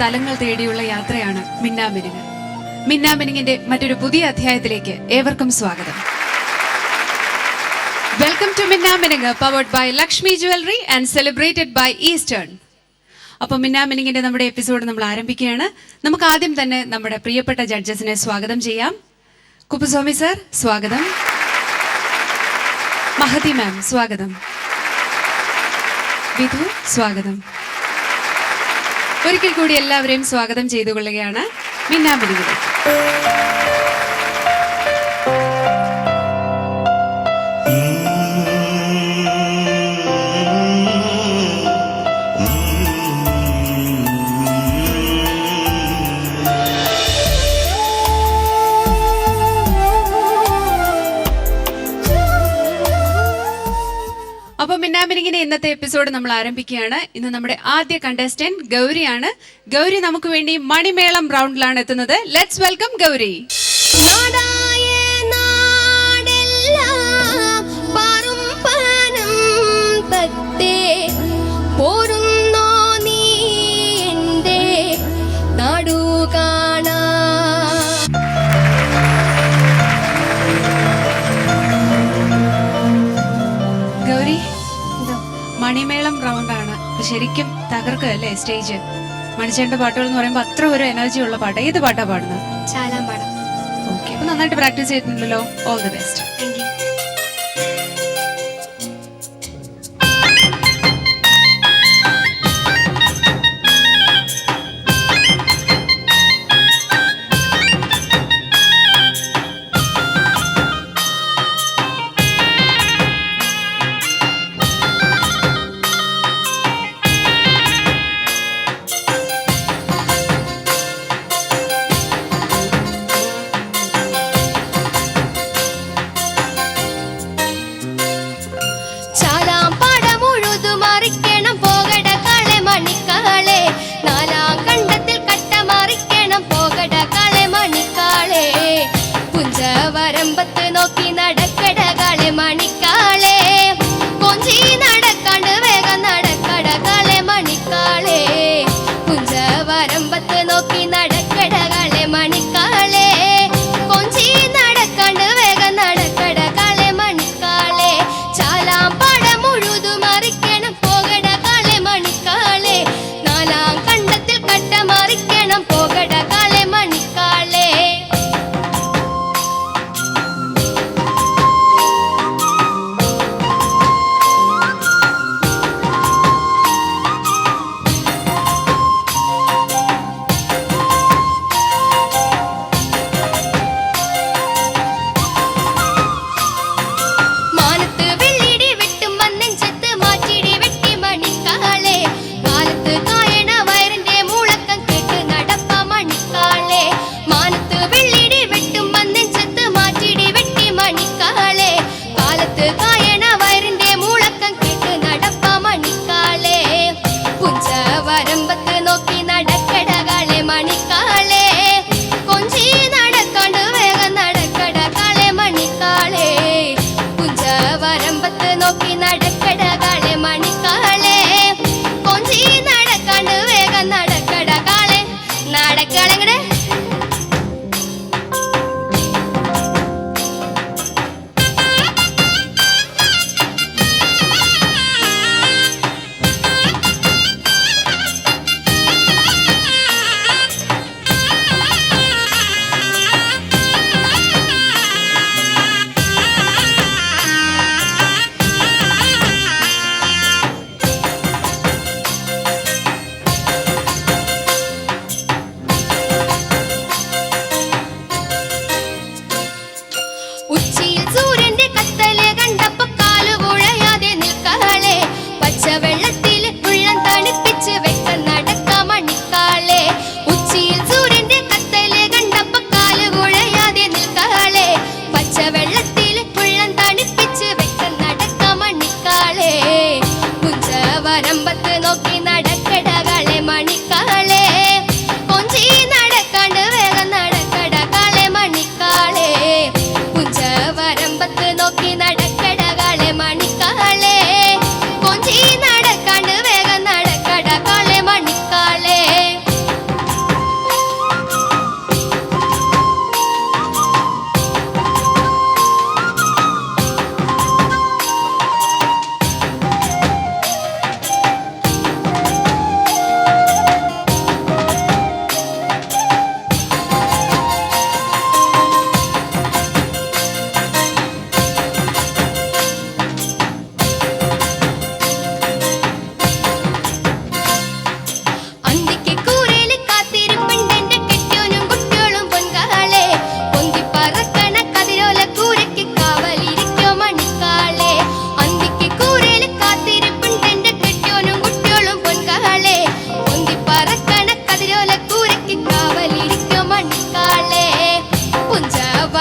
തലങ്ങൾ തേടിയുള്ള യാത്രയാണ് മിന്നാമിനുങ്ങ്. മിന്നാമിനുങ്ങിന്റെ മറ്റൊരു പുതിയ അധ്യായത്തിലേക്ക് ഏവർക്കും സ്വാഗതം. Welcome to Minnaminungu, powered by Lakshmi jewellery and celebrated by Eastern. അപ്പോൾ മിന്നാമിനുങ്ങിന്റെ നമ്മുടെ എപ്പിസോഡ് നമ്മൾ ആരംഭിക്കുകയാണ്. നമുക്ക് ആദ്യം തന്നെ നമ്മുടെ പ്രിയപ്പെട്ട ജഡ്ജസിനെ സ്വാഗതം ചെയ്യാം. കുപ്പുസ്വാമി സർ സ്വാഗതം, മഹതി മാം സ്വാഗതം, വിധു സ്വാഗതം. ഒരിക്കൽ കൂടി എല്ലാവരെയും സ്വാഗതം ചെയ്തുകൊള്ളുകയാണ് മിന്നാമിനുങ്ങിലേക്ക്. അപ്പൊ മിന്നാമിനുങ്ങിന്റെ ഇന്നത്തെ എപ്പിസോഡ് നമ്മൾ ആരംഭിക്കുകയാണ്. ഇന്ന് നമ്മുടെ ആദ്യ കണ്ടസ്റ്റന്റ് ഗൗരിയാണ്. ഗൗരി നമുക്ക് വേണ്ടി മണിമേളം റൗണ്ടിലാണ് എത്തുന്നത്. Let's welcome Gauri. ഗൗരി, മണിമേളം റൗണ്ടാണ്. ശരിക്കും തകർക്കല്ലേ സ്റ്റേജ്. മണിച്ചേട്ടന്റെ പാട്ടുകൾ എന്ന് പറയുമ്പോൾ അത്ര ഒരു എനർജി ഉള്ള പാട്ട്. ഏത് പാട്ടാ പാടുന്നത്? ചാലാമ്പാടം. ഓക്കെ, അപ്പൊ നന്നായിട്ട് പ്രാക്ടീസ് ചെയ്തിട്ടുണ്ടല്ലോ. All the best. വരമ്പത്ത് നോക്കി നടക്കടകളെ മണിക്കാളെ, കൊഞ്ചി നടക്കാണ്ട് വേഗം നടക്കടകളെ മണിക്കാളെ. കുഞ്ച വരമ്പത്ത് നോക്കി നടക്കടകളെ മണിക്കാളെ, കൊഞ്ചി നടക്കാണ്ട് വേഗം നടക്കടകളെ മണിക്കാളെ. ചാലാം പാടം മുഴുതു മറിക്കണം പോകടകളെ മണിക്കാളെ, നാലാം കണ്ടത്തിൽ കട്ട മറിക്കണം പോകടകളെ മണിക്കാളെ. വരമ്പത്ത് നോക്കി നടക്കടകളെ മണിക്കാളെ, കൊഞ്ചി നടക്കാണ്ട് വേഗം നടക്കടകളെ മണിക്കാളെ. കുഞ്ച വരമ്പത്ത് നോക്കി നടക്കടകളെ മണിക്കാളെ, കൊഞ്ചി നടക്കാണ്ട് വേഗം നടക്കടകളെ നടക്കളങ്ങടെ.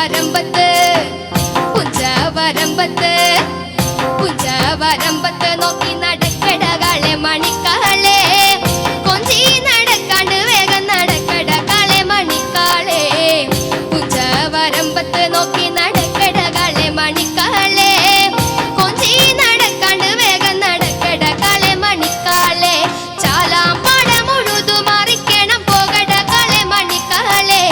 വരമ്പത്ത് പുഞ്ചവരമ്പത്ത് പുഞ്ചവരമ്പത്ത് നോക്കി നടക്കട കാളെ മണിക്കാളെ കൊഞ്ചി നടക്കാണ്ട് വേഗം നടക്കട കാളെ മണിക്കാളെ പുഞ്ചവരമ്പത്ത് നോക്കി നടക്കട കാളെ മണിക്കാളെ കൊഞ്ചി നടക്കാണ്ട് വേഗം നടക്കട കാളെ മണിക്കാളെ ചാലാം പാടം ഉഴുതു മറിക്കണം പോകട കാളെ മണിക്കാളെ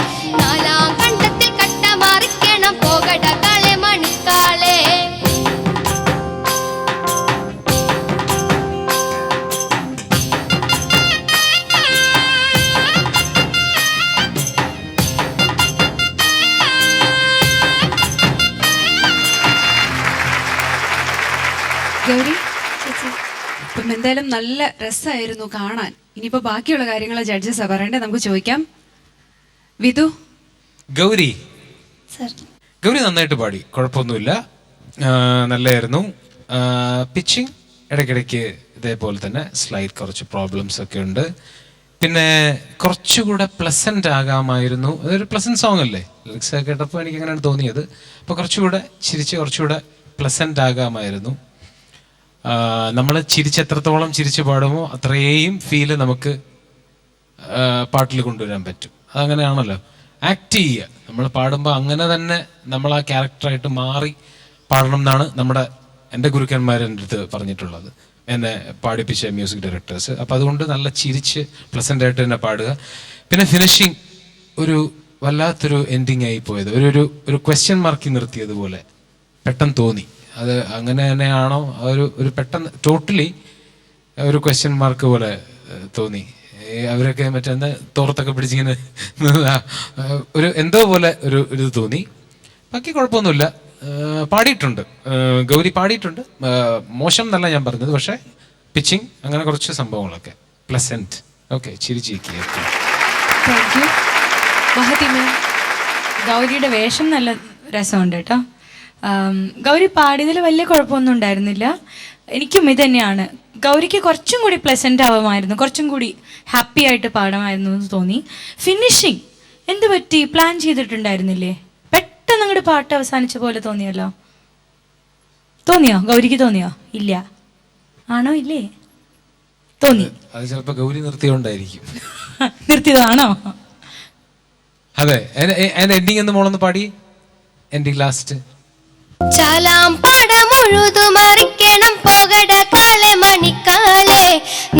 നാലാം കണ്ടത്തിൽ കട്ട മറിക്കണം പോകട കാളെ മണിക്കാളെ. ഗൗരി ഇപ്പം എന്തായാലും നല്ല രസമായിരുന്നു കാണാൻ. ഇനിയിപ്പോ ബാക്കിയുള്ള കാര്യങ്ങൾ ജഡ്ജസ് പറയണ്ടേ, നമുക്ക് ചോദിക്കാം. വിധു. ഗൗരി സർ ഗൗരി നന്നായിട്ട് പാടി, കുഴപ്പമൊന്നുമില്ല, നല്ലായിരുന്നു. പിച്ചിങ് ഇടയ്ക്കിടയ്ക്ക് ഇതേപോലെ തന്നെ സ്ലൈഡ് കുറച്ച് പ്രോബ്ലംസ് ഒക്കെ ഉണ്ട്. പിന്നെ കുറച്ചുകൂടെ പ്ലസന്റ് ആകാമായിരുന്നു. അതൊരു പ്ലസന്റ് സോങ് അല്ലേ, ലിറിക്സ് കേട്ടപ്പോൾ എനിക്ക് അങ്ങനെയാണ് തോന്നിയത്. അപ്പോൾ കുറച്ചുകൂടെ ചിരിച്ച് കുറച്ചുകൂടെ പ്ലസന്റ് ആകാമായിരുന്നു. നമ്മൾ ചിരിച്ചെത്രത്തോളം ചിരിച്ച് പാടുമോ അത്രയും ഫീല് നമുക്ക് പാട്ടിൽ കൊണ്ടുവരാൻ പറ്റും. അതങ്ങനെയാണല്ലോ, ആക്ട് ചെയ്യുക. നമ്മൾ പാടുമ്പോൾ അങ്ങനെ തന്നെ നമ്മൾ ആ ക്യാരക്ടറായിട്ട് മാറി പാടണം എന്നാണ് എൻ്റെ ഗുരുക്കന്മാർ എൻ്റെ അടുത്ത് പറഞ്ഞിട്ടുള്ളത്, എന്നെ പാടിപ്പിച്ച മ്യൂസിക് ഡയറക്ടേഴ്സ്. അപ്പം അതുകൊണ്ട് നല്ല ചിരിച്ച് പ്ലസൻ്റ് ആയിട്ട് തന്നെ പാടുക. പിന്നെ ഫിനിഷിങ് ഒരു വല്ലാത്തൊരു എൻഡിങ് ആയി പോയത്, ഒരു ക്വസ്റ്റ്യൻ മാർക്കി നിർത്തിയതുപോലെ പെട്ടെന്ന് തോന്നി. അത് അങ്ങനെ തന്നെയാണോ, ഒരു പെട്ടെന്ന് ടോട്ടലി ഒരു ക്വസ്റ്റ്യൻ മാർക്ക് പോലെ തോന്നി. അവരൊക്കെ മറ്റേ തോർത്തൊക്കെ പിടിച്ചിങ്ങനെ ഒരു എന്തോ പോലെ ഒരു തോന്നി. ബാക്കി കുഴപ്പമൊന്നുമില്ല, പാടിയിട്ടുണ്ട്, ഗൗരി പാടിയിട്ടുണ്ട്. മോശം എന്നല്ല ഞാൻ പറഞ്ഞത്, പക്ഷേ പിച്ചിങ് അങ്ങനെ കുറച്ച് സംഭവങ്ങളൊക്കെ പ്ലസന്റ്. ഓക്കെ, ചിരിച്ചിരിക്കുക. ഗൗരിയുടെ വേഷം നല്ല രസമുണ്ട് കേട്ടോ. ഗൗരി പാടിയതിൽ വലിയ കുഴപ്പമൊന്നും ഉണ്ടായിരുന്നില്ല. എനിക്കും ഇത് തന്നെയാണ്, ഗൗരിക്ക് കുറച്ചും കൂടി പ്ലസന്റ് ആവുമായിരുന്നു, കുറച്ചും കൂടി ഹാപ്പി ആയിട്ട് പാടമായിരുന്നു എന്ന് തോന്നി. ഫിനിഷിങ് എന്ത് പറ്റി, പ്ലാൻ ചെയ്തിട്ടുണ്ടായിരുന്നില്ലേ? പെട്ടെന്ന് അങ്ങോട്ട് പാട്ട് അവസാനിച്ച പോലെ തോന്നിയല്ലോ. തോന്നിയോ? ഗൗരിക്ക് തോന്നിയോ? ഇല്ല. ആണോ? ഇല്ലേ? തോന്നി. അത് ചിലപ്പോൾ ഗൗരി നിർത്തിയോണ്ടായിരിക്കും. നിർത്തിയതാണോ? അതെ, എൻഡിങ് എന്ന് മോളൊന്ന് പാടി, എൻഡിങ് ലാസ്റ്റ്. ചാലാം പാടം ഉഴുതു മറിക്കണം പോകട കാളെ മണിക്കാളെ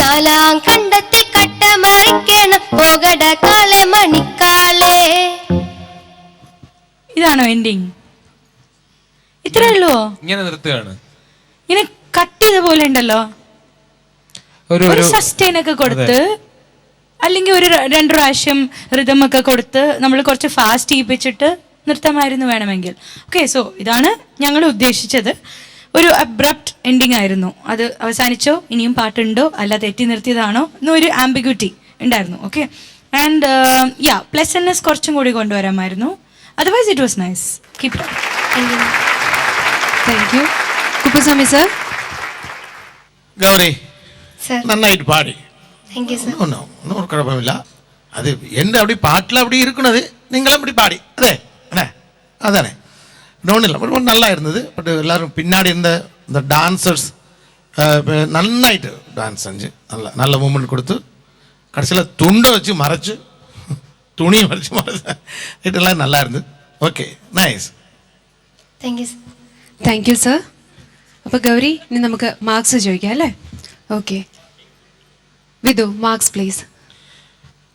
നാലാം കണ്ടത്തിൽ കട്ട മറിക്കണം പോകട കാളെ മണിക്കാളെ. ഇതാണോ എൻഡിങ്? ഇത്രേ ഉള്ളൂ? ഇങ്ങനെ നിർത്തുകയാണ്, ഇങ്ങനെ കട്ട് ചെയ്ത പോലെ ഉണ്ടല്ലോ. ഒരു സസ്റ്റൈൻ ഒക്കെ കൊടുത്ത്, അല്ലെങ്കിൽ ഒരു 2 പ്രാവശ്യം റിതം ഒക്കെ കൊടുത്ത് നമ്മൾ കുറച്ച് ഫാസ്റ്റ് ചെയ്യിപ്പിച്ചിട്ട് നിർത്തമായിരുന്നു വേണമെങ്കിൽ. ഓക്കെ, സോ ഇതാണ് ഞങ്ങൾ ഉദ്ദേശിച്ചത്. ഒരു അബ്രപ്റ്റ് എൻഡിങ് ആയിരുന്നു. അത് അവസാനിച്ചോ, ഇനിയും പാട്ടുണ്ടോ, അല്ല തെറ്റി നിർത്തിയതാണോ എന്നൊരു ആംബിഗ്യൂറ്റി ഉണ്ടായിരുന്നു. ഓക്കെ, ആൻഡ് പ്ലസന്റ്നെസ് കുറച്ചും കൂടി കൊണ്ടുവരാമായിരുന്നു. Otherwise it was nice. Keep it up. Thank you. Kuppuswamy sir. Gauri നന്നായിട്ട് പാടി. Thank you sir. ഒന്നും കുഴപ്പമില്ല. அது என்ன அப்படி பாட்டில் அப்படி இருக்குனது நீங்களும் அப்படி பாடி அதே அண்ணே அதானே ஒன்றும் இல்லை ரொம்ப நல்லா இருந்தது. பட் எல்லோரும் பின்னாடி இருந்த இந்த டான்சர்ஸ் நன்னாயிட்டு டான்ஸ் செஞ்சு நல்ல மூமெண்ட் கொடுத்து கடைசியில் துண்டை வச்சு மறைச்சு துணியை மறைச்சு இதெல்லாம் நல்லா இருந்தது. Okay, nice. Thank you sir. Thank you sir. അപ്പോൾ ഗൗരി, ഇനി നമുക്ക് മാർക്സ് ചോദിക്കാം അല്ലേ? Okay, Vidhu marks please.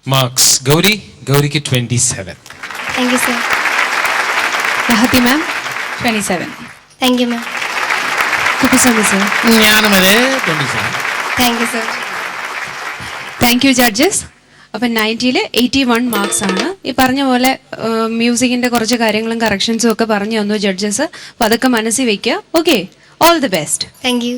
Marks ഗൗരിക്ക് 27. Thank you sir. Mahathi ma'am 27. Thank you ma'am. Kuppuswamy sir. ഞാനും അതെ 27. Thank you sir. Thank you judges. അപ്പം 90-ൽ 81 മാർക്സ് ആണ്. ഈ പറഞ്ഞ പോലെ മ്യൂസിക്കിൻ്റെ കുറച്ച് കാര്യങ്ങളും കറക്ഷൻസും ഒക്കെ പറഞ്ഞു തന്നു ജഡ്ജസ്. അപ്പോൾ അതൊക്കെ മനസ്സിൽ വെക്കുക. Okay, all the best. Thank you.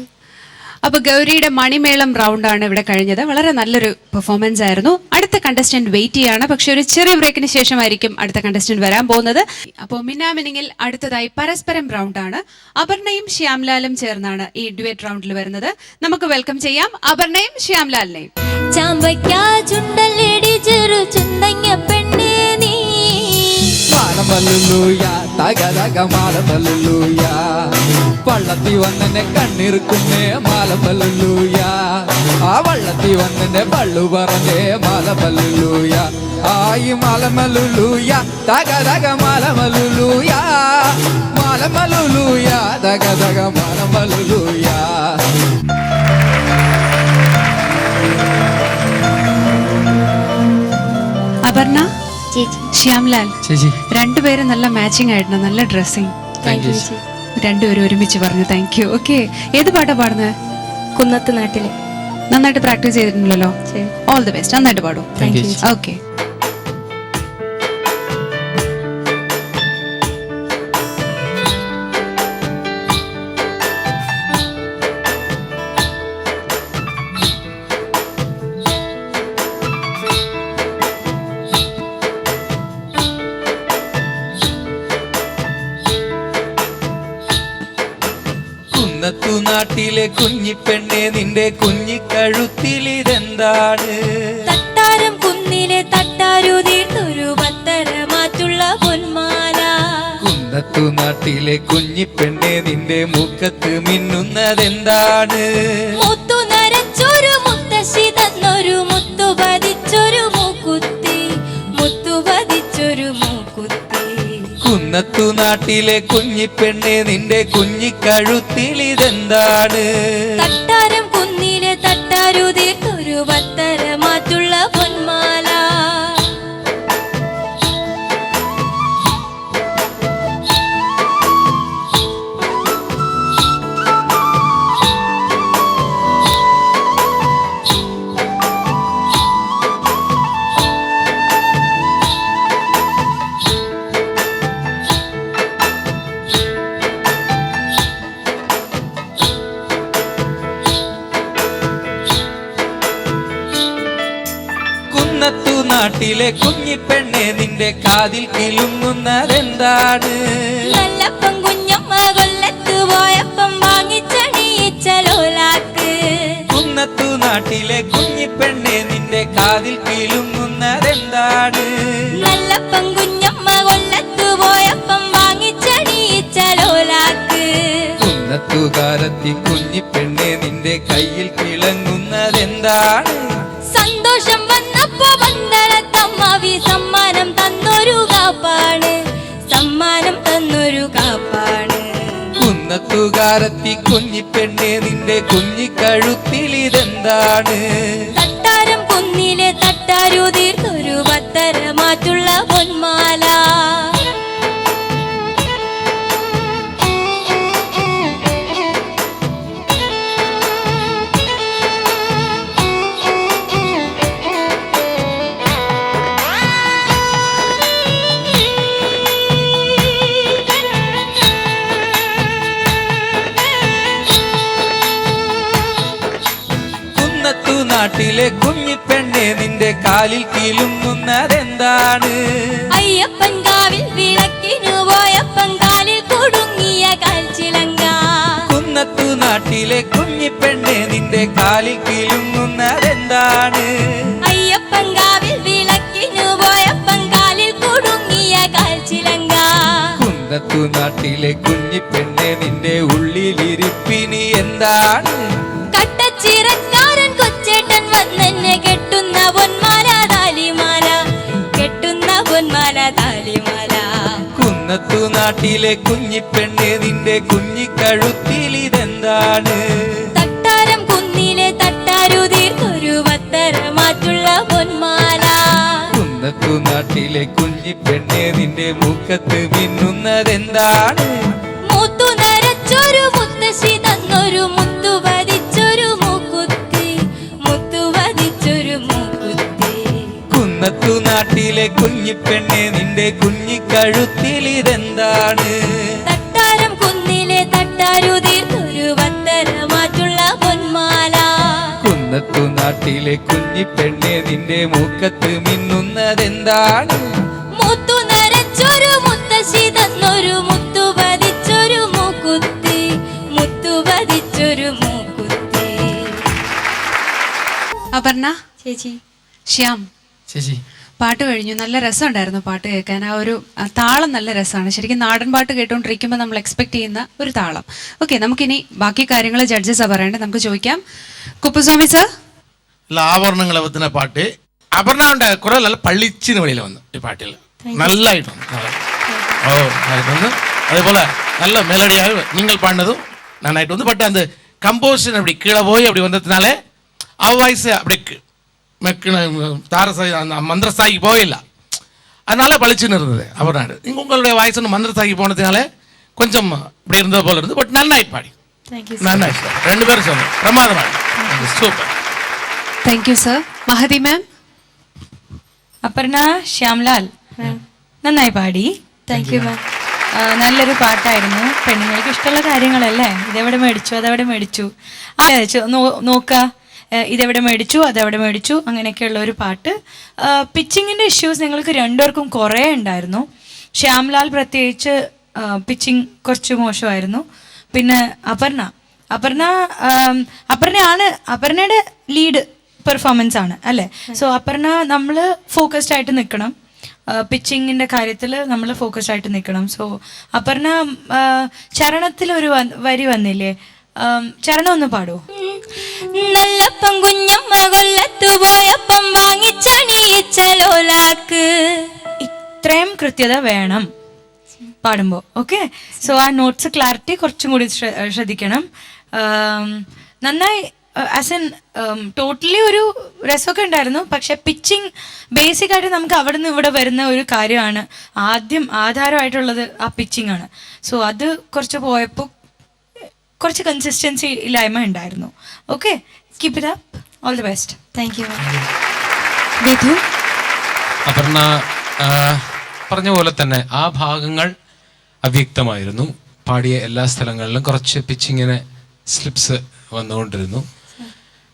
അപ്പോൾ ഗൗരിയുടെ മണിമേളം റൗണ്ടാണ് ഇവിടെ കഴിഞ്ഞത്. വളരെ നല്ലൊരു പെർഫോമൻസ് ആയിരുന്നു. അടുത്ത കണ്ടസ്റ്റന്റ് വെയിറ്റ് ചെയ്യാണ്, പക്ഷെ ഒരു ചെറിയ ബ്രേക്കിന് ശേഷമായിരിക്കും അടുത്ത കണ്ടസ്റ്റന്റ് വരാൻ പോകുന്നത്. അപ്പോൾ മിന്നാമിനിങ്ങിൽ അടുത്തതായി പരസ്പരം റൗണ്ടാണ്. അപർണയും ശ്യാംലാലും ചേർന്നാണ് ഈ ഡ്യുവറ്റ് റൗണ്ടിൽ വരുന്നത്. നമുക്ക് വെൽക്കം ചെയ്യാം അപർണയും ശ്യാംലാലിനെയും. ചാമ്പയ്ക്കാ ചുണ്ടല്ലടി ചെറു ചുണ്ടങ്ങ പെണ്ണേ നീ പാടമല്ലു യാ തകതക മാലമലൂയ വള്ളത്തി വന്നെ കണ്ണിറുക്കുന്നേ മാലമലൂയ ആ വള്ളത്തി വന്നെ പള്ളു പറഞ്ഞേ മാലമലൂയ ആയി മാലമലൂയ തകതക മാലമലൂയ മാലമലൂയ തകതക മാലമലൂയ. അപർണ, ചേച്ചി. ശ്യാംലാൽ, ചേച്ചി രണ്ടുപേരും നല്ല മാച്ചിങ് ആയിരുന്നു, നല്ല ഡ്രസ്സിങ്. താങ്ക് യു ചേച്ചി. രണ്ടുപേരും ഒരുമിച്ച് പറഞ്ഞു താങ്ക് യു. ഓക്കെ, ഏത് പാട്ടാ പാടുന്നത്? കുന്നത്ത് നാട്ടിലെ. നന്നായിട്ട് പ്രാക്ടീസ് ചെയ്തിട്ടുണ്ടല്ലോ. ശരി. All the best. നന്നായിട്ട് പാടും. Thank you. ഓക്കെ. കുന്നത്തു നാട്ടിലെ കുഞ്ഞിപ്പെണ്ണെ നിന്റെ കുഞ്ഞിക്കഴുത്തിലിതെന്താണ്? തട്ടാരം കുന്നിലെ തട്ടാരുതീർത്തൊരു പത്തര മാറ്റുള്ള പൊന്മാല. കുന്നത്തു നാട്ടിലെ കുഞ്ഞിപ്പെണ്ണെ നിന്റെ മുഖത്ത് മിന്നുന്നതെന്താണ്? മുത്തു നരച്ചൊരു മുത്തശ്ശി തന്നൊരു മുത്തു പതിച്ചൊരു മൂക്കുത്തി, മുത്തു പതിച്ചൊരു മൂക്കുത്തി. കുന്നത്തു നാട്ടിലെ കുഞ്ഞിപ്പെണ്ണെ നിന്റെ കുഞ്ഞിക്കഴുത്തിലിതെന്താണ്? തട്ടാരം കുന്നിലെ തട്ടാരുതീർത്തൊരു പത്തര മാറ്റുള്ള പൊന്മാല. കുന്നത്തു നാട്ടിലെ കുഞ്ഞിപ്പെണ്ണെ നിന്റെ കാതിൽ കിലുങ്ങുന്നതെന്താണ്? നല്ലപ്പം കുഞ്ഞമ്മ കൊല്ലത്ത് പോയപ്പം വാങ്ങിച്ചണിയിച്ച ലോലാക്ക്. കുന്നത്തു നാട്ടിലെ കുഞ്ഞിപ്പെണ്ണെ നിന്റെ കാതിൽ കിലുങ്ങുന്നതെന്താണ്? നല്ലപ്പം കുഞ്ഞമ്മ കൊല്ലത്ത് പോയപ്പം വാങ്ങിച്ചണിയിച്ച ലോലാക്ക്. കുന്നത്തുകാരത്തി കുഞ്ഞിപ്പെണ്ണെ നിന്റെ കയ്യിൽ കിളങ്ങുന്നതെന്താണ്? സന്തോഷം വന്നപ്പോ പന്തളത്തമ്മാവി സമ്മാനം തന്നൊരു കാപ്പാണ്, സമ്മാനം തന്നൊരു കാപ്പാണ്. കുന്നത്തുകാരത്തി കുഞ്ഞിപ്പെണ്ണെ നിന്റെ കുഞ്ഞിക്കഴുത്തിലിതെന്താണ്? തട്ടാരം കുന്നിലെ തട്ടാരുതീർത്തൊരു പത്തര മാറ്റുള്ള പൊന്മാല. കുന്നത്തു നാട്ടിലെ കുഞ്ഞിപ്പെണ്ണെ നിന്റെ കാലിൽ കിലുങ്ങുന്നതെന്താണ്? അയ്യപ്പൻ കാവിൽ വിളക്കിനു പോയപ്പൻ കാലിൽ കുടുങ്ങിയ കാൽച്ചിലങ്ക. കുന്നത്തു നാട്ടിലെ കുഞ്ഞിപ്പെണ്ണെ നിന്റെ കാലിൽ കിലുങ്ങുന്നതെന്താണ്? അയ്യപ്പൻ കാവിൽ വിളക്കിനു പോയപ്പൻ കാലിൽ കുടുങ്ങിയ കാൽച്ചിലങ്ക. കുന്നത്തു നാട്ടിലെ കുഞ്ഞിപ്പെണ്ണെ നിന്റെ ഉള്ളിലിരിപ്പിനി എന്താണ്? കട്ടച്ചിറക്കാരൻ കൊച്ചേട്ടൻ വന്നെന്നെ കെട്ടുന്ന പൊന്മാല താലിമാല, കെട്ടുന്ന പൊന്മാല താലിമാല. കുന്നത്തു നാട്ടിലെ കുഞ്ഞിപ്പെണ്ണെ നിന്റെ കുഞ്ഞിക്കഴുത്തിലിതെന്താണ്? തട്ടാരം കുന്നിലെ തട്ടാരുതീർത്തൊരു പത്തര മാറ്റുള്ള പൊന്മാല. കുന്നത്തു നാട്ടിലെ കുഞ്ഞിപ്പെണ്ണെ നിന്റെ മുഖത്ത് മിന്നുന്നതെന്താണ്? മുത്തു നരച്ചൊരു മുത്തശ്ശി തന്നൊരു മുത്തു പതിച്ചൊരു മൂക്കുത്തി, മുത്തു പതിച്ചൊരു മൂക്കുത്തി. കുന്നത്തു നാട്ടിലെ കുഞ്ഞിപ്പെണ്ണെ നിന്റെ കുഞ്ഞിക്കഴുത്തിലിതെന്താണ്? തട്ടാരം കുന്നിലെ തട്ടാരുതീർത്തൊരു പത്തര മാറ്റുള്ള പൊന്മാല. കുന്നത്തു നാട്ടിലെ കുഞ്ഞിപ്പെണ്ണെ നിന്റെ മുഖത്ത് മിന്നുന്നതെന്താണ്? മുത്തു നരച്ചൊരു മുത്തശ്ശി തന്നൊരു മുത്തു പതിച്ചൊരു മൂക്കുത്തി, മുത്തു പതിച്ചൊരു മൂക്കുത്തി. അപർണ, ചേച്ചി. ശ്യാം, ചേച്ചി പാട്ട് കഴിഞ്ഞു. നല്ല രസമുണ്ടായിരുന്നു പാട്ട് കേൾക്കാൻ. ആ താളം നല്ല രസമാണ്. ശരിക്കും നാടൻ പാട്ട് കേട്ടുകൊണ്ടിരിക്കുമ്പോൾ നമ്മൾ എക്സ്പെക്ട് ചെയ്യുന്ന ഒരു താളം. ഓക്കെ, നമുക്കിനി ബാക്കി കാര്യങ്ങൾ ജഡ്ജസാണ് പറയേണ്ടത്. നമുക്ക് ചോദിക്കാം. കുപ്പുസ്വാമി സർ. ആഭരണങ്ങളെ പറ്റുന്ന പാട്ട് അപർണ ഉണ്ട്. കുറെ നല്ല പള്ളിച്ചിന് വെളിയിൽ വന്നു ഈ പാട്ടിൽ. നല്ലായിട്ട് വന്നു. വന്നു. അതേപോലെ நல்ல மெலடியாக நீங்கள் பாடினதும் நன்னாயிட்டு வந்து. பட் அந்த கம்போசிஷன் அப்படி கீழே போய் அப்படி வந்ததுனால அவ வாய்ஸ் அப்படி தாரசாயி அந்த மந்திரஸ்தாய்க்கு போயில்லை, அதனால பளிச்சுன்னு இருந்தது அவர் நாடு. நீங்கள் உங்களுடைய வாய்ஸ் ஒன்று மந்திரஸ்தாய்க்கு போனதுனால கொஞ்சம் இப்படி இருந்தது போல இருந்தது. பட் நன்னாயிட்டு பாடி நன்னாயிட்டு ரெண்டு பேரும் சொன்னோம். பிரமாதமாக super. Thank you sir. Mahathi മാം. അപർണ, ശ്യാംലാൽ നന്നായി പാടി. താങ്ക് യു മാം. നല്ലൊരു പാട്ടായിരുന്നു. പെണ്ണുങ്ങൾക്ക് ഇഷ്ടമുള്ള കാര്യങ്ങളല്ലേ, ഇതെവിടെ മേടിച്ചു അതെവിടെ മേടിച്ചു, നോക്കുക, ഇതെവിടെ മേടിച്ചു അതെവിടെ മേടിച്ചു, അങ്ങനെയൊക്കെയുള്ള ഒരു പാട്ട്. പിച്ചിങ്ങിൻ്റെ ഇഷ്യൂസ് നിങ്ങൾക്ക് രണ്ടുപേർക്കും കുറേ ഉണ്ടായിരുന്നു. ശ്യാംലാൽ പ്രത്യേകിച്ച് പിച്ചിങ് കുറച്ച് മോശമായിരുന്നു. പിന്നെ അപർണയുടെ ലീഡ് പെർഫോമൻസ് ആണ് അല്ലേ. സോ അപർണ നമ്മൾ ഫോക്കസ്ഡ് ആയിട്ട് നിൽക്കണം, പിച്ചിങ്ങിൻ്റെ കാര്യത്തിൽ നമ്മൾ ഫോക്കസ്ഡ് ആയിട്ട് നിൽക്കണം. സോ അപർണ ചരണത്തിലൊരു വരി വന്നില്ലേ, ചരണം ഒന്ന് പാടുമോ? നല്ലപ്പം കുഞ്ഞമ്മ കൊല്ലത്തു പോയപ്പം വാങ്ങിച്ചണിയിച്ചലോലാക്ക്. ഇത്രയും കൃത്യത വേണം പാടുമ്പോൾ. ഓക്കെ, സോ ആ നോട്ട്സ് ക്ലാരിറ്റി കുറച്ചും കൂടി ശ്രദ്ധിക്കണം. നന്നായി ആസ് എൻ ടോട്ടലി ഒരു രസമൊക്കെ ഉണ്ടായിരുന്നു. പക്ഷെ പിച്ചിങ് ബേസിക് ആയിട്ട് നമുക്ക് അവിടെ നിന്ന് ഇവിടെ വരുന്ന ഒരു കാര്യമാണ്. ആദ്യം ആധാരമായിട്ടുള്ളത് ആ പിച്ചിങ് ആണ്. സോ അത് കുറച്ച് പോയപ്പോൾ കുറച്ച് കൺസിസ്റ്റൻസി ഇല്ലായ്മ ഉണ്ടായിരുന്നു. Okay, keep it up. All the best. Thank you മാം. വിധു. അപർണ പറഞ്ഞ പോലെ തന്നെ ആ ഭാഗങ്ങൾ അവ്യക്തമായിരുന്നു. പാടിയ എല്ലാ സ്ഥലങ്ങളിലും കുറച്ച് പിച്ചിങ്ങിന് സ്ലിപ്സ് വന്നുകൊണ്ടിരുന്നു.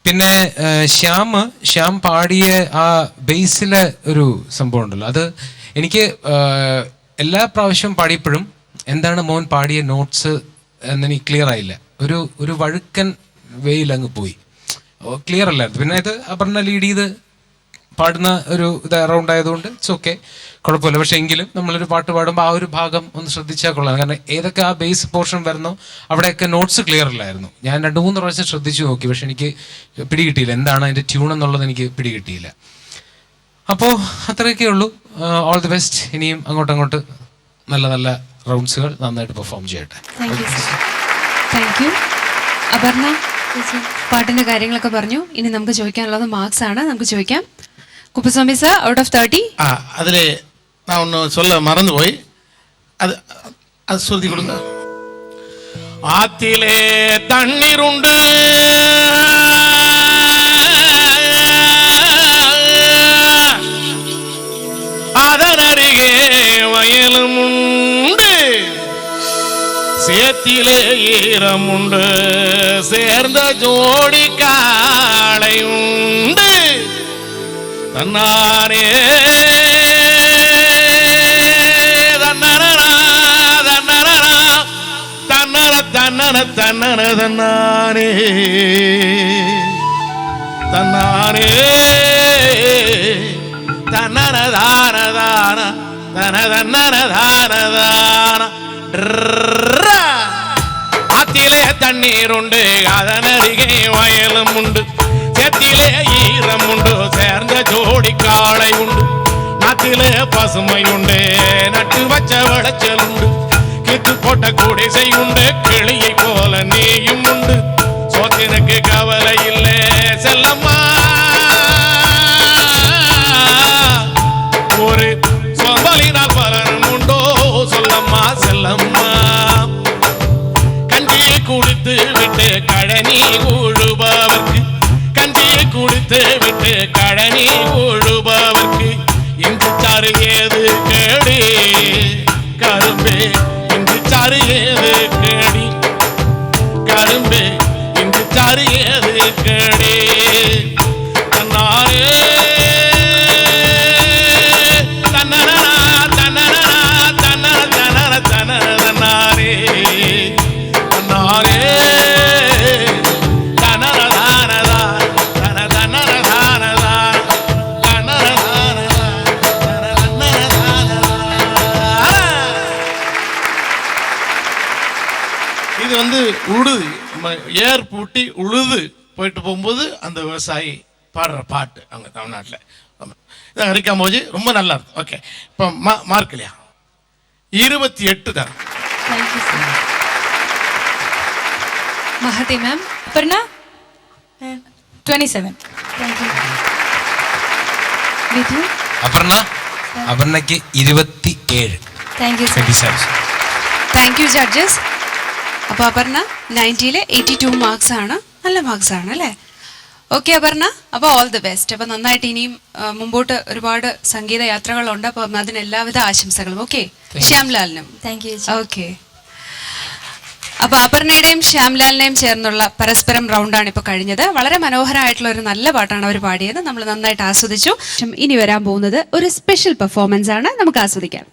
പിന്നെ ശ്യാം പാടിയ ആ ബേസിലെ ഒരു സംഭവം ഉണ്ടല്ലോ, അത് എനിക്ക് എല്ലാ പ്രാവശ്യവും പാടിയപ്പോഴും എന്താണ് മോൻ പാടിയ നോട്ട്സ് എന്നെനിക്ക് ക്ലിയർ ആയില്ല. ഒരു വഴുക്കൻ വേയിൽ അങ്ങ് പോയി, ക്ലിയർ അല്ലായിരുന്നു. പിന്നെ ഇത് അപർണ ലീഡ് ചെയ്ത് പാടുന്ന ഒരു ഇത് അറൗണ്ട് ആയതുകൊണ്ട് ഇറ്റ്സ് ഓക്കെ, കുഴപ്പമില്ല. പക്ഷെ എങ്കിലും നമ്മളൊരു പാട്ട് പാടുമ്പോൾ ആ ഒരു ഭാഗം ഒന്ന് ശ്രദ്ധിച്ചാൽ കൊള്ളാം. കാരണം ഏതൊക്കെ ആ ബേസ് പോർഷൻ വരുന്നോ അവിടെയൊക്കെ നോട്ട്സ് ക്ലിയർ അല്ലായിരുന്നു. ഞാൻ 2-3 പ്രാവശ്യം ശ്രദ്ധിച്ചു നോക്കി, പക്ഷെ എനിക്ക് പിടികിട്ടിയില്ല എന്താണ് അതിൻ്റെ ട്യൂൺ എന്നുള്ളത്, എനിക്ക് പിടികിട്ടിയില്ല. അപ്പോൾ അത്രയൊക്കെ ഉള്ളൂ. All the best. ഇനിയും അങ്ങോട്ട് നല്ല നല്ല റൗണ്ട്സുകൾ നന്നായിട്ട് പെർഫോം ചെയ്യട്ടെ. Thank you. അപർണ, പാട്ടിന്റെ കാര്യങ്ങളൊക്കെ പറഞ്ഞു. ഇനി നമുക്ക് ചോദിക്കാനുള്ളത് മാർക്സ് ആണ്. നമുക്ക് ചോദിക്കാം. Kuppuswamy sir, out of 30. அதில் நான் ஒன்று சொல்ல மறந்து போய் அது சொல்லி கொடுங்க. ஆத்திலே தண்ணீர் உண்டு, அதன் அருகே வயலும் உண்டு, சேத்திலே ஈரம் உண்டு, சேர்ந்த ஜோடி காளை உண்டு, தன்னாரே தன்னாரே தன்னாரே தன்னரதானதான தனதன்னரதானதான. ஆத்திலே தண்ணீர் உண்டு, அதன் அருகே வயலும் உண்டு, சேத்திலே ஈரம் உண்டு, சேர்ந்த ஜோடி காளை உண்டு, நாத்திலே பசுமை உண்டு, நட்டு வச்ச விளைச்சல் உண்டு, கித்து போட்ட குடிசை உண்டு, கிளியை போல நீயும் உண்டு, சோத்தினுக்கு கவலை இல்லை செல்லம்மா, ஒரு சொம்பலினால் பலனும் உண்டோ சொல்லம்மா செல்லம்மா. கஞ்சியை குடித்து விட்டு கழனி உழுபவர்க்கு, கஞ்சியை குடித்து விட்டு கழனி உழுபவர்க்கு இங்கு சாறு ஏது கேடி, கரும்பே இங்கு சாறு ஏது கேடி, கரும்பே இங்கு சாறு ஏது கேடி. தன்னாரே தன்னனா தன்னனா தன்னன தன்னன தன்னன தன்னாரே தன்னாரே தனரதானதா தனதன்னரதானதா தனரதானதா வந்து உழுது ஏர் பூட்டி உழுது போயிட்டு போகும்போது அந்த விவசாயி பாடுற பாட்டு அங்கே தமிழ்நாட்டில். இதான் ஹரிகா மோஜி ரொம்ப நல்லா இருக்கும். ஓகே, இப்போ மார்க் இல்லையா 28 தான். மஹதி மேம். அப்புறம்னா 27. വിധു. അപർണയ്ക്ക് 27. Thank you sir. 27. Thank you judges. അപ്പോൾ അപർണ 90-ൽ 82 മാർക്സ് ആണ്. നല്ല മാർക്സ് ആണ് അല്ലേ? ഓക്കെ അപർണ, അപ്പോൾ ഓൾ ദി ബെസ്റ്റ്. അപ്പോൾ നന്നായിട്ട് ഇനിയും മുമ്പോട്ട് ഒരുപാട് സംഗീത യാത്രകളുണ്ട്. അപ്പം അതിന് എല്ലാവിധ ആശംസകളും. ഓക്കെ, ശ്യാംലാലിനും. Thank you. ഓക്കെ, അപ്പോൾ അപർണയുടെയും ശ്യാംലാലിനെയും ചേർന്നുള്ള പരസ്പരം റൗണ്ടാണ് ഇപ്പോൾ കഴിഞ്ഞത്. വളരെ മനോഹരമായിട്ടുള്ള ഒരു നല്ല പാട്ടാണ് അവർ പാടിയത്. നമ്മൾ നന്നായിട്ട് ആസ്വദിച്ചു. ഇനി വരാൻ പോകുന്നത് ഒരു സ്പെഷ്യൽ പെർഫോമൻസ് ആണ്. നമുക്ക് ആസ്വദിക്കാം.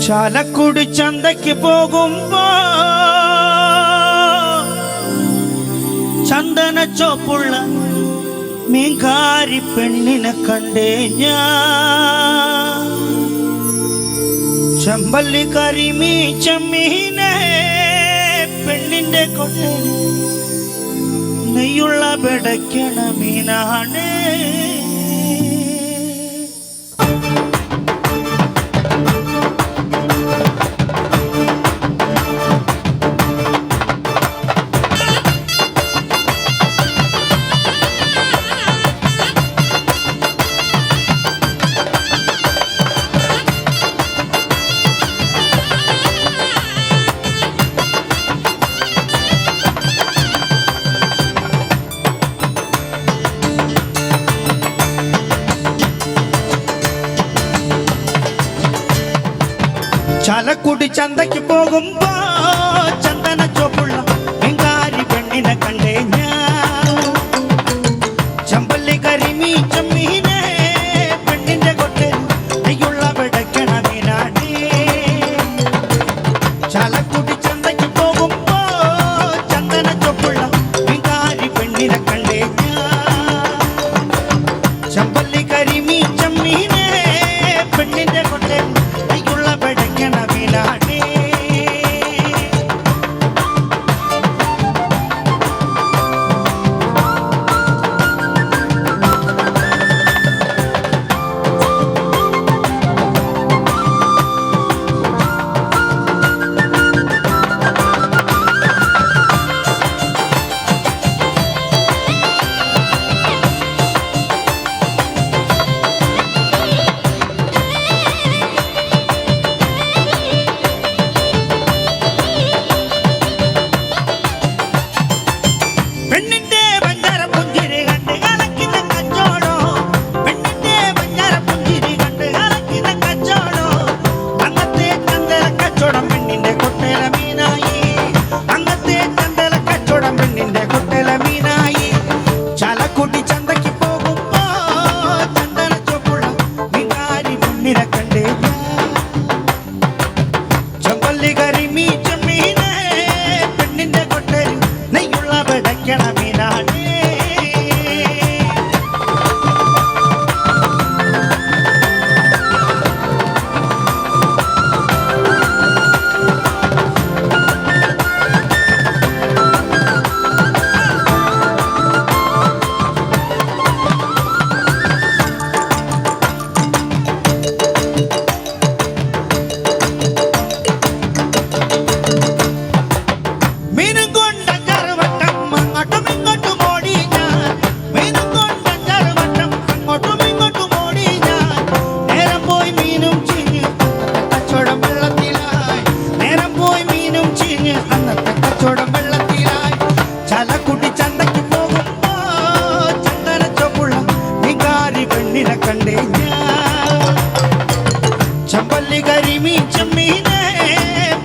ചാലക്കുടി ചന്തയ്ക്ക് പോകുമ്പോ ചന്ദന ചോപ്പുള്ള മീൻകാരി പെണ്ണിനെ കണ്ടേ ഞാൻ. ചെമ്പല്ലി കരിമീ ചെമ്മീനെ പെണ്ണിന്റെ കൊട്ടയിൽ നെയ്യുള്ള പെടയ്ക്കണ മീനാണ്. ചാലക്കുടി ചന്തയ്ക്ക് പോകുമ്പോ ചന്ദന ചോപ്പുള്ള മീൻകാരി പെണ്ണിനെ കണ്ടേ ഞാൻ. ചെമ്പല്ലി കരിമീ ചെമ്മീനെ പെണ്ണിന്റെ കൊട്ടയിൽ നെയ്യുള്ള പിടയ്ക്കണ മീനാണ്. ചാലക്കുടി ചന്തയ്ക്ക് പോകുമ്പോ ചന്ദന ചോപ്പുള്ള മീൻകാരി പെണ്ണിനെ കണ്ടേ ഞാൻ. ചെമ്പല്ലി കരിമീ ചെമ്മീനെ പെണ്ണിന്റെ കൊട്ടയിൽ നെയ്യുള്ള പിടയ്ക്കണ മീനാണ്. പെണ്ണിന്റെ പഞ്ചാര പുഞ്ചിരി കണ്ട് കളക്കുന്ന കച്ചോടോ. പെണ്ണിന്റെ പഞ്ചാര പുഞ്ചിരി കണ്ട് കളക്കുന്ന കച്ചോടോ. അന്നത്തെ ചന്തല കച്ചവടം പെണ്ണിന്റെ കൊട്ടേല മീനായി. അന്നത്തെ ചന്തല കച്ചവടം പെണ്ണിന്റെ കൊട്ടേല മീനായി. ചാലക്കുടി ചന്തയ്ക്ക് പോകുമ്പോ ചന്ദന ചോപ്പുള്ള മീൻകാരി പെണ്ണിനെ കണ്ടേ ഞാൻ. ചെമ്പല്ലി കരിമീ ചെമ്മീനെ പെണ്ണിന്റെ കൊട്ടേൽ നെയ്യുള്ള പിടയ്ക്കണ മീനാണ്. മീനും കൊണ്ടഞ്ചാറ് വട്ടം അങ്ങോട്ടും ഇങ്ങോട്ടും ഓടി ഞാൻ. മീനും കൊണ്ടഞ്ചാറ് വട്ടം അങ്ങോട്ടും ഇങ്ങോട്ടും ഓടി ഞാൻ. നേരം പോയി മീനും ചീഞ്ഞ് കച്ചവടം വെള്ളത്തിലായി. നേരം പോയി മീനും ചീഞ്ഞ് അന്നത്തെ കച്ചവടം വെള്ളത്തിലായി. ചാലക്കുടി ചന്തയ്ക്ക് പോകുമ്പോ ചന്ദന ചോപ്പുള്ള മീൻകാരി പെണ്ണിനെ കണ്ടേ ഞാൻ. ചെമ്പല്ലി കരിമീ ചെമ്മീനെ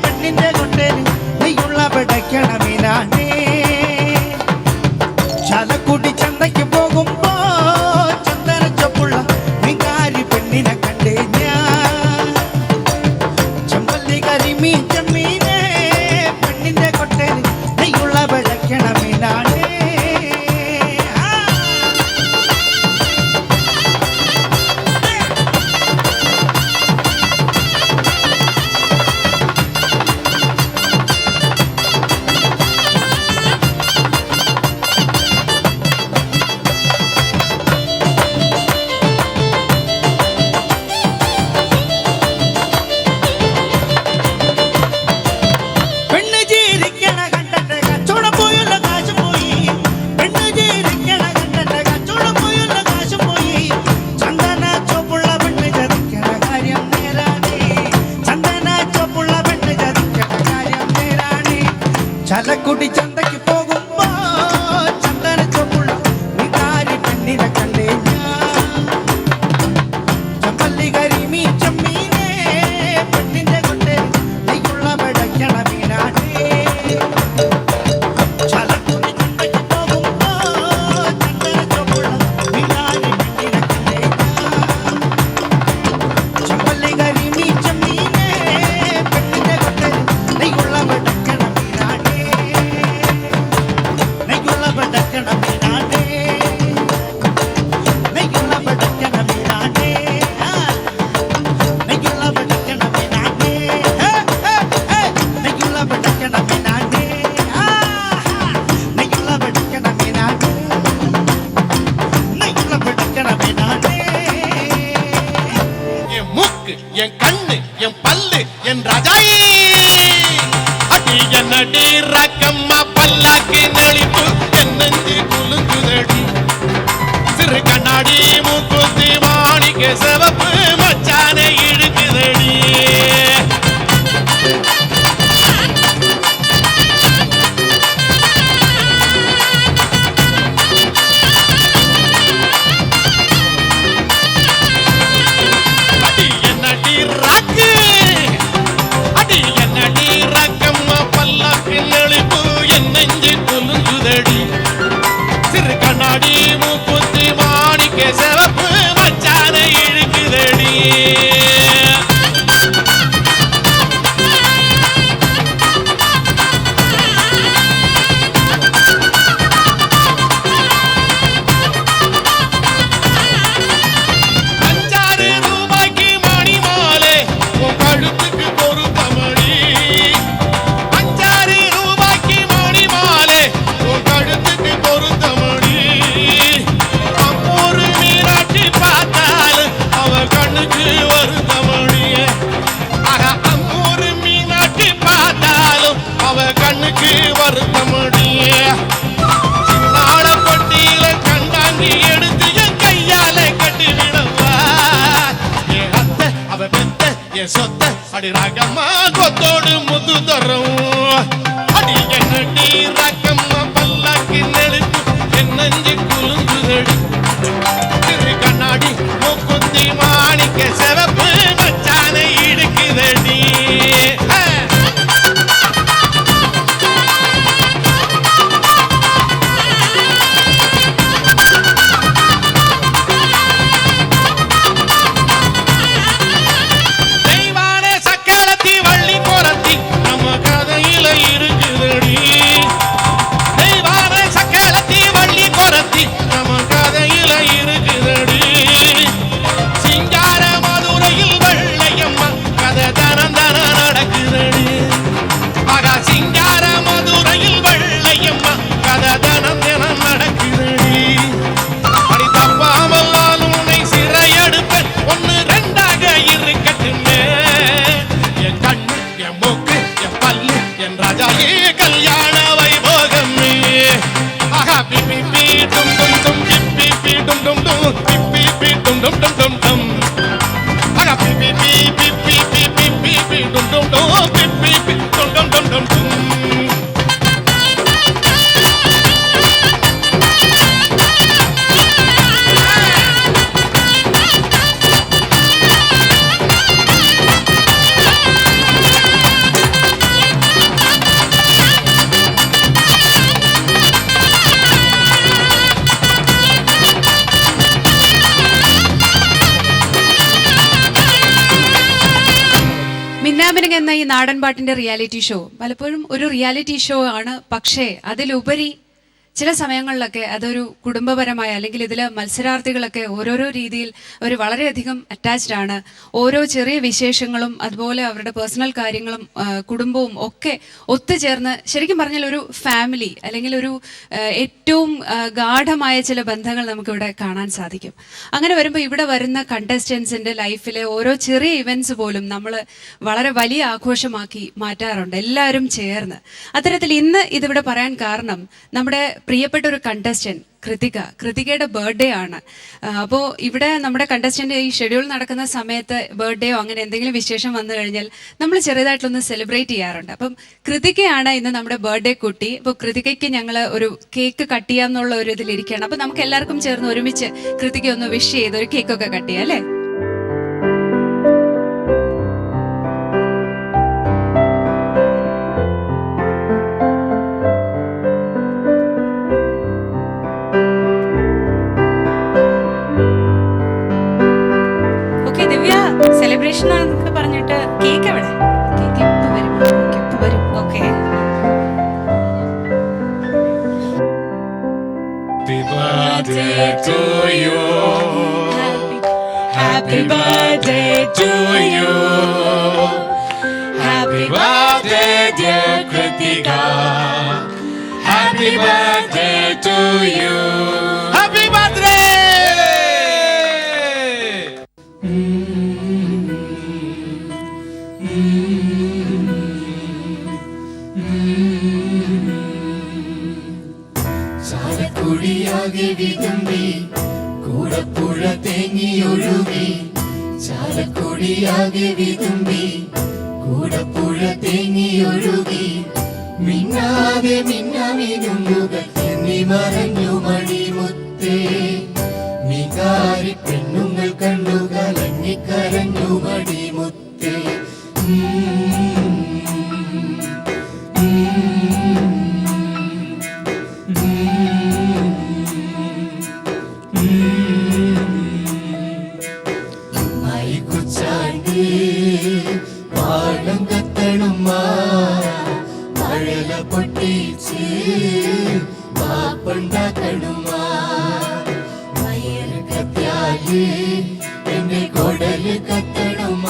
പെണ്ണിന്റെ കൊട്ടേൽ നെയ്യുള്ള പിടയ്ക്കണ മീനാണ്. ചാലക്കുടി ചന്തയ്ക്ക് പോകുമ്പോ ചന്ദന ചോപ്പുള്ള മീൻകാരി പെണ്ണിനെ കണ്ടേ ഞാൻ. ചെമ്പല്ലി കരിമീ ചെമ്മീനെ പെണ്ണിന്റെ കൊട്ടേൽ നെയ്യുള്ള പിടയ്ക്കണ മീനാണ്. நானே. என் மூக்கு, என் கண்ணு, என் பல்லு, என் ராஜாயி. அடி என்னடி ரக்கம்மா பல்லாக்கு நெளிப்பு, என் நெஞ்சு குலுங்குதடி. சிறு கண்ணாடி மூக்குத்தி மாணிக்க சிவப்பு மச்சானை இழுக்குதடி. அடி என்னடி ராக்கு, அடி என்னடி ரக்கம்மா பல்லாக்கு நெளிப்பு, என் நெஞ்சு குலுங்குதடி. சிறு கண்ணாடி மூக்குத்தி மாணிக்க சிவப்பு மச்சானை இழுக்குதடி. அஞ்சாறு ரூபாய்க்கு மணி மாலை உன் கழுத்துக்கு பொருத்தமடி. அஞ்சாறு ரூபாய்க்கு மணி மாலை உன் கழுத்துக்கு பொருத்தமடி. அம்மூரு மீனாட்சி பார்த்தாலும் அவ கண்ணுக்கு வருத்தமடி. ஆக அம்மூரு மீனாட்சி பார்த்தாலும் அவ கண்ணுக்கு வருத்தமடி. சின்னாட பொட்டியில கண்டாங்கி எடுத்து என் கையால கட்டி விடவா. என் அத்தை அவ பெத்த என் சொத்த அடி ராகம்மா கொத்தோடு முது தரும். அடி என்னடி ராக்கம்மா பல்லாக்கு நெளிப்பு, என் நெஞ்சு குலுங்குதடி. திரு கண்ணாடி மூக்குத்தி மாணிக்க சிவப்பு மச்சானை இடுக்குதடி. தெய்வானே சக்கலத்தி வள்ளி கோலத்தி நம்ம கதையில இருக்குதடி. தெய்வானே சக்கலத்தி வள்ளி கோலத்தி நம்ம கதையில இருக்குதடி. சிங்கார மதுரையில் வெள்ளையம்மா கதை தனம் தனம் நடக்குதடி. ஆகா சிங்கார மதுரையில் வெள்ளையம்மா கதை தனம் தினம் நடக்குதடி. அடி தப்பாமல் உன்னை சிறையெடுப்பேன், ஒன்னு ரெண்டாக இருக்கட்டுமே. என் கண்ணு, என் மூக்கு, என் பல்லு, என் ராஜாயே கல்யாண வைபோகமே. ஆஹா பிபி பி டும் டும் டும், பிப்பி பி டும் டும் டும், பிப்பி பி டும் டும் டும் டும் டும். ஆஹா பிபி பி பிப்பி பி பிப்பி பி டும் டும் டும், பிப்பி பி டும் டும் டும் டும் டும். മിന്നാമിനുങ്ങ എന്ന ഈ നാടൻ പാട്ടിന്റെ റിയാലിറ്റി ഷോ പലപ്പോഴും ഒരു റിയാലിറ്റി ഷോ ആണ്. പക്ഷേ അതിലുപരി ചില സമയങ്ങളിലൊക്കെ അതൊരു കുടുംബപരമായ അല്ലെങ്കിൽ ഇതിൽ മത്സരാർത്ഥികളൊക്കെ ഓരോരോ രീതിയിൽ അവർ വളരെയധികം അറ്റാച്ച്ഡ് ആണ്. ഓരോ ചെറിയ വിശേഷങ്ങളും അതുപോലെ അവരുടെ പേഴ്സണൽ കാര്യങ്ങളും കുടുംബവും ഒക്കെ ഒത്തുചേർന്ന് ശരിക്കും പറഞ്ഞാൽ ഒരു ഫാമിലി അല്ലെങ്കിൽ ഒരു ഏറ്റവും ഗാഢമായ ചില ബന്ധങ്ങൾ നമുക്കിവിടെ കാണാൻ സാധിക്കും. അങ്ങനെ വരുമ്പോൾ ഇവിടെ വരുന്ന കണ്ടസ്റ്റൻസിൻ്റെ ലൈഫിലെ ഓരോ ചെറിയ ഇവൻറ്റ്സ് പോലും നമ്മൾ വളരെ വലിയ ആഘോഷമാക്കി മാറ്റാറുണ്ട് എല്ലാവരും ചേർന്ന്. അത്തരത്തിൽ ഇന്ന് ഇതിവിടെ പറയാൻ കാരണം നമ്മുടെ പ്രിയപ്പെട്ട ഒരു കണ്ടസ്റ്റന്റ് കൃതികയുടെ ബർത്ത്ഡേ ആണ്. അപ്പോൾ ഇവിടെ നമ്മുടെ കണ്ടസ്റ്റന്റ് ഈ ഷെഡ്യൂൾ നടക്കുന്ന സമയത്ത് ബർത്ത്ഡേയോ അങ്ങനെ എന്തെങ്കിലും വിശേഷം വന്നു കഴിഞ്ഞാൽ നമ്മൾ ചെറുതായിട്ടൊന്ന് സെലിബ്രേറ്റ് ചെയ്യാറുണ്ട്. അപ്പം കൃതികയാണ് ഇന്ന് നമ്മുടെ ബർത്ത്ഡേ കുട്ടി. അപ്പോൾ കൃതികയ്ക്ക് ഞങ്ങൾ ഒരു കേക്ക് കട്ട് ചെയ്യാന്നുള്ള ഒരു ഇതിലിരിക്കുകയാണ്. അപ്പോൾ നമുക്ക് എല്ലാവർക്കും ചേർന്ന് ഒരുമിച്ച് കൃതിക ഒന്ന് വിഷ് ചെയ്ത് ഒരു കേക്കൊക്കെ കട്ട് ചെയ്യാം അല്ലേ? സെലിബ്രേഷൻ ആണെന്നൊക്കെ പറഞ്ഞിട്ട് കേക്ക് എവിടെ? കേക്ക് ഇപ്പൊ വരും. Okay. Happy birthday to you. Happy birthday to you. Happy birthday dear Kritika. Happy birthday to you. Happy birthday! തേങ്ങിയൊഴുകി ചാലക്കുടിയാകെ വിതുമ്പി കൂടപ്പുഴ തേങ്ങിയൊഴുകി മിന്നാതെ മിന്നമിനുങ്ങുകൾ എന്നി മറഞ്ഞു മണിമുത്തേ മികാരി പെണ്ണുങ്ങൾ കണ്ടു കലങ്ങിക്കരഞ്ഞു മടിമുത്തേ മൈക്കുച്ചാണ്ട് പാടം കത്തണുമ്മ മഴല പൊട്ടിച്ച് പാപ്പുണ്ടാക്കണുമ്മ വയറ് കത്തിയാല് എന്റെ കൊടല് കത്തണുമ്മ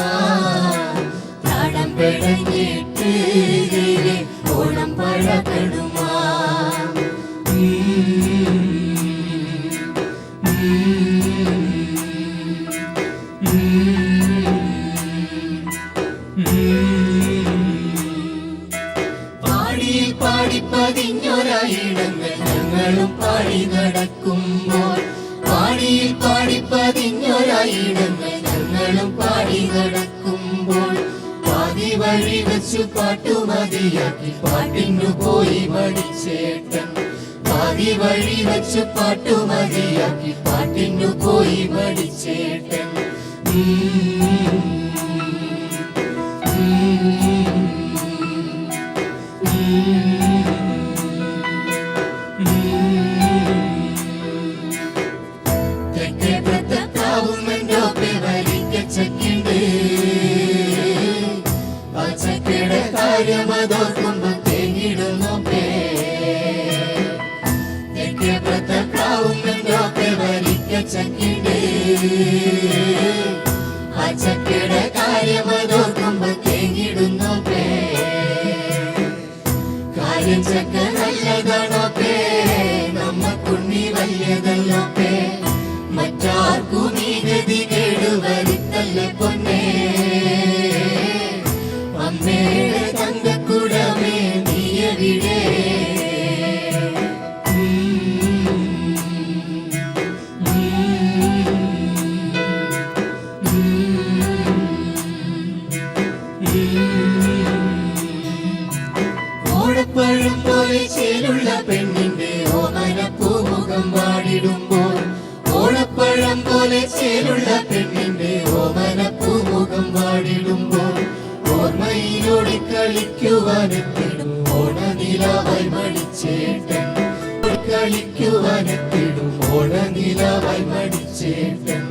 താടം പെടഞ്ഞിട്ട് ഓണം പഴക്കണുമ്മ പാടിയിൽ പാടിപ്പതിഞ്ഞൊരായിടങ്ങൾ ഞങ്ങളും പാടി നടക്കുമ്പോൾ പാടിയിൽ പാടിപ്പതിഞ്ഞൊരായിടങ്ങൾ ഞങ്ങളും പാടി നടക്കുമ്പോൾ പാതി വഴി വെച്ചു പാട്ടുമതിയാക്കി പാട്ടിനു പോയി മടിച്ചേട്ടൻ പാതി വഴി വെച്ചു പാട്ടുമതിയാക്കി പാട്ടിനു പോയി മടിച്ചേട്ടൻ തെക്കേ പ്രത്താവുമെന്തോപ്പെ വലിക്കച്ചക്കിണ്ട് പച്ചക്കയുടെ കാര്യമതോർക്കുമ്പോ തേങ്ങിടുന്നോപ്പേ തെക്കേ പ്രത്താവുമെന്തോപ്പെ വലിക്കച്ചക്കിണ്ട് പച്ചക്കയുടെ കാര്യമതോർക്കുമ്പോ തേങ്ങിടുന്നോപ്പേ കാര്യം ചക്ക നല്ലതാണോപ്പേ നമ്മക്കുണ്ണി വലിയതല്ലോപ്പേ മറ്റാർക്കും ഈ ഗതി കേടുവരുത്തല്ലേ പൊന്നേ അമ്മയുടെ തങ്കക്കുടമേ നീയവിടെ ഓടപ്പഴം പോലെ ചേലുള്ള പെണ്ണിന്റെ ഓമനപ്പൂമുഖം വാടിടുമ്പോൾ ഓടപ്പഴം പോലെ ചേലുള്ള പെണ്ണിന്റെ ഓമനപ്പൂമുഖം വാടിടുമ്പോൾ ഓർമ്മയിലൂടെ കളിക്കുവാനെത്തിടും ഓണനിലാവായി മടിച്ചേട്ടൻ കളിക്കുവാനെത്തിടും ഓണനിലാവായി മടിച്ചേട്ടൻ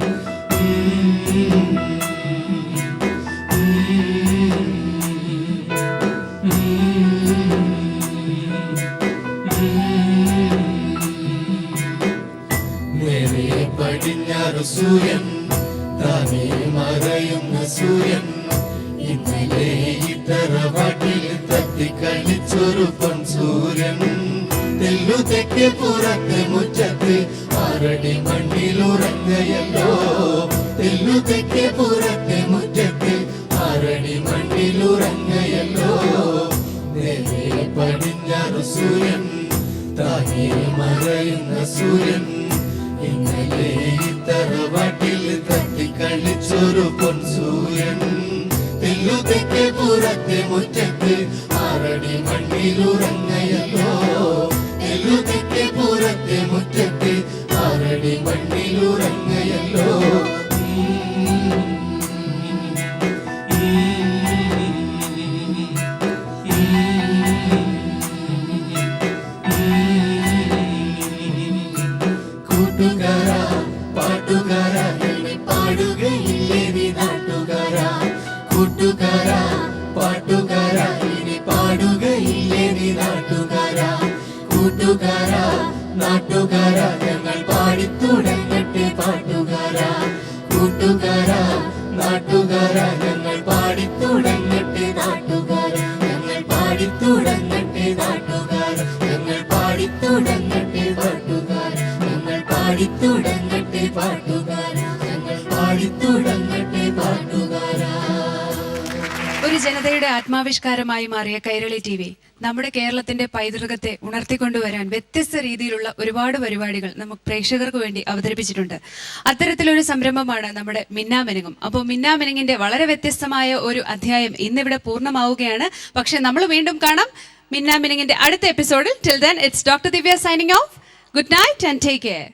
നേരെ പടിഞ്ഞാറ് സൂര്യൻ താനേ മറയുന്ന സൂര്യൻ ഇന്നലെ ഇത്തറവാട്ടിൽ തത്തിക്കളിച്ചൊരു പൊൻ സൂര്യൻ തെല്ലു തെക്കേ പുറത്ത് മുറ്റത്ത് ആറടി മണ്ണിലുറങ്ങയല്ലോ തെല്ലു തെക്കേ പുറത്ത് മുറ്റത്ത് ആറടി മണ്ണിലുറങ്ങയല്ലോ നേരെ പടിഞ്ഞാറ് സൂര്യൻ താനേ മറയുന്ന സൂര്യൻ ഇന്നലെ തറവാട്ടിൽ തത്തിക്കളിച്ചൊരു പൊൻ സൂര്യൻ തെല്ലു തെക്കേ പുറത്തെ മുറ്റത്ത് ആറടി മണ്ണിലുറങ്ങയല്ലോ തെല്ലു തെക്കേ പുറത്തെ മുറ്റത്ത് ആറടി മണ്ണിലുറങ്ങയല്ലോ കൂട്ടുകാരാ പാട്ടുകാരാ എന്നെ പാടുകയില്ലേ നീ നാട്ടുകാരാ കൂട്ടുകാരാ പാട്ടുകാരാ ഇനി പാടുകയില്ലേ നീ നാട്ടുകാരാ കൂട്ടുകാരാ നാട്ടുകാരാ ഞങ്ങൾ പാടിത്തുടങ്ങട്ടെ പാട്ടുകാരാ കൂട്ടുകാരാ നാട്ടുകാരാ ഞങ്ങൾ പാടിത്തുടങ്ങട്ടെ നാട്ടുകാരാ ഞങ്ങൾ പാടിത്തുടങ്ങട്ടെ നാട്ടുകാരാ ഞങ്ങൾ പാടിത്തുടങ്ങട്ടെ പാട്ടുകാരാ ഞങ്ങൾ പാടിത്തുടങ്ങട്ടെ പാട്ടുകാരാ ഞങ്ങൾ പാടിത്തുടങ്ങട്ടെ പാട്ടുകാരാ. ഒരു ജനതയുടെ ആത്മാവിഷ്കാരമായി മാറിയ കൈരളി TV നമ്മുടെ കേരളത്തിന്റെ പൈതൃകത്തെ ഉണർത്തിക്കൊണ്ടുവരാൻ വ്യത്യസ്ത രീതിയിലുള്ള ഒരുപാട് പരിപാടികൾ നമുക്ക് പ്രേക്ഷകർക്ക് വേണ്ടി അവതരിപ്പിച്ചിട്ടുണ്ട്. അത്തരത്തിലൊരു സംരംഭമാണ് നമ്മുടെ മിന്നാമിനുങ്ങും. അപ്പോൾ മിന്നാമിനുങ്ങിന്റെ വളരെ വ്യത്യസ്തമായ ഒരു അധ്യായം ഇന്നിവിടെ പൂർണ്ണമാവുകയാണ്. പക്ഷെ നമ്മൾ വീണ്ടും കാണാം മിന്നാമിനുങ്ങിന്റെ അടുത്ത എപ്പിസോഡിൽ. Till then it's doctor Divya signing off. Good night and take care.